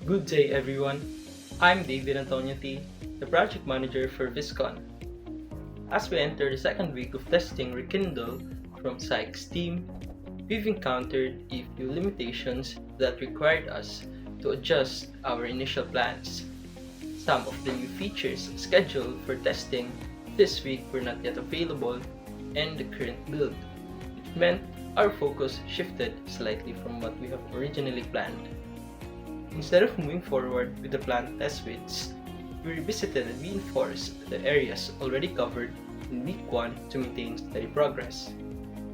Good day, everyone. I'm David Antonio T, the project manager for Viscon. As we enter the second week of testing Rekindle from Psych's team, we've encountered a few limitations that required us to adjust our initial plans. Some of the new features scheduled for testing this week were not yet available in the current build, which meant our focus shifted slightly from what we have originally planned. Instead of moving forward with the planned test suites, we revisited and reinforced the areas already covered in week 1 to maintain steady progress.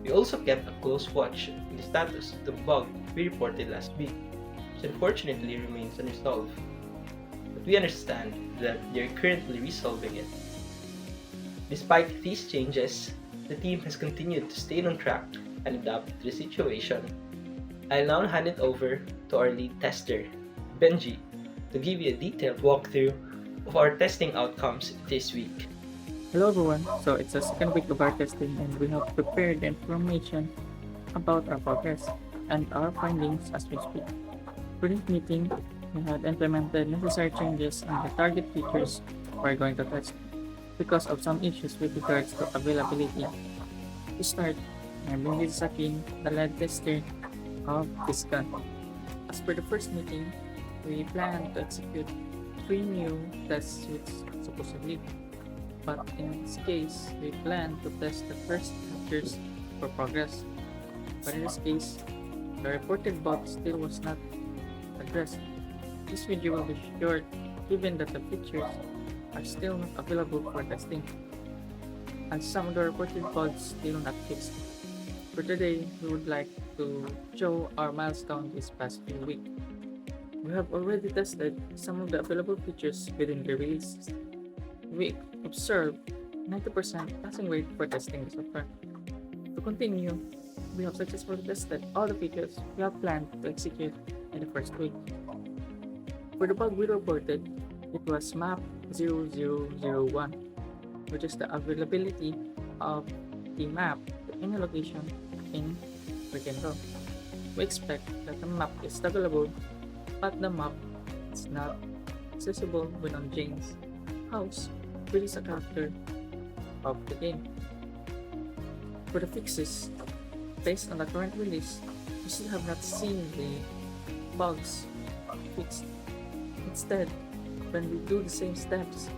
We also kept a close watch on the status of the bug we reported last week, which unfortunately remains unresolved. But we understand that they are currently resolving it. Despite these changes, the team has continued to stay on track and adapt to the situation. I'll now hand it over to our lead tester, Benji, to give you a detailed walkthrough of our testing outcomes this week. Hello everyone, so it's the second week of our testing and we have prepared information about our progress and our findings as we speak. For this meeting, we had implemented necessary changes on the target features we're going to test because of some issues with regards to availability. To start, I'm Benji Sakin, the lead tester of this gun. As per the first meeting, we plan to execute 3 new test suites supposedly, but in this case, we plan to test the first features for progress. But in this case, the reported bug still was not addressed. This video will be short given that the features are still not available for testing, and some of the reported bugs still not fixed. For today, we would like to show our milestone this past few weeks. We have already tested some of the available features within the release. We observed 90% passing rate for testing the software. To continue, we have successfully tested all the features we have planned to execute in the first week. For the bug we reported, it was map 0001, which is the availability of the map to any location in Rekindle. We expect that the map is available, but the map is not accessible when on Jane's house, which is a character of the game. For the fixes, based on the current release, we still have not seen the bugs fixed. Instead, when we do the same steps,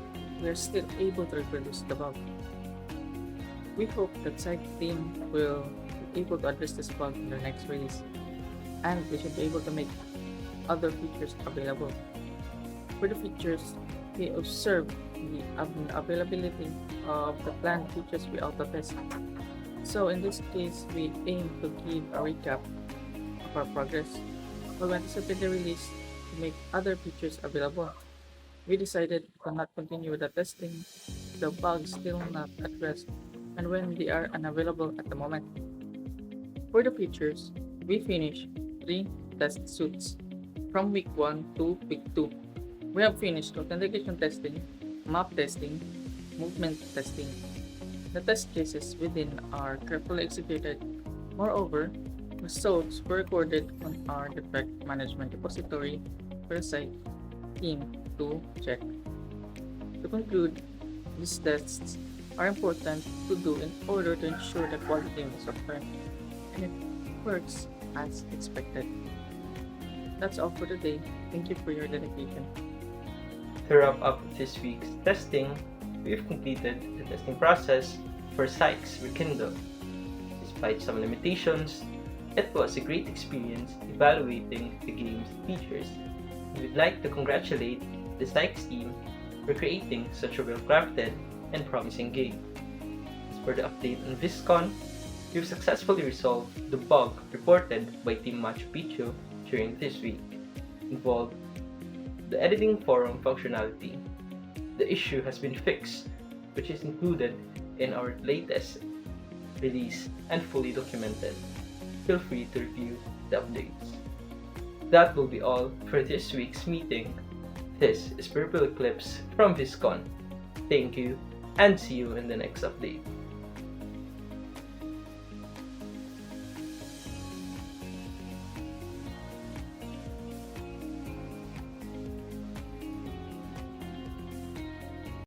we are still able to reproduce the bug. We hope that Psych team will be able to address this bug in their next release, and we should be able to make other features available. For the features, we observed the availability of the planned features we auto-test. So in this case, we aim to give a recap of our progress. We anticipate the release to make other features available. We decided to not continue with the testing, the bugs still not addressed, and when they are unavailable at the moment. For the features, we finished 3 test suites from week 1 to week 2. We have finished authentication testing, map testing, movement testing. The test cases within are carefully executed. Moreover, results were recorded on our defect management repository for the site team to check. To conclude, these tests are important to do in order to ensure the quality of the software and it works as expected. That's all for today. Thank you for your dedication. To wrap up this week's testing, we have completed the testing process for Psych's Rekindle. Despite some limitations, it was a great experience evaluating the game's features. We would like to congratulate the Psych's team for creating such a well-crafted and promising game. As for the update on Viscon, we've successfully resolved the bug reported by Team Machu Picchu during this week, involved the editing forum functionality. The issue has been fixed, which is included in our latest release and fully documented. Feel free to review the updates. That will be all for this week's meeting. This is Purple Eclipse from Viscon. Thank you, and see you in the next update.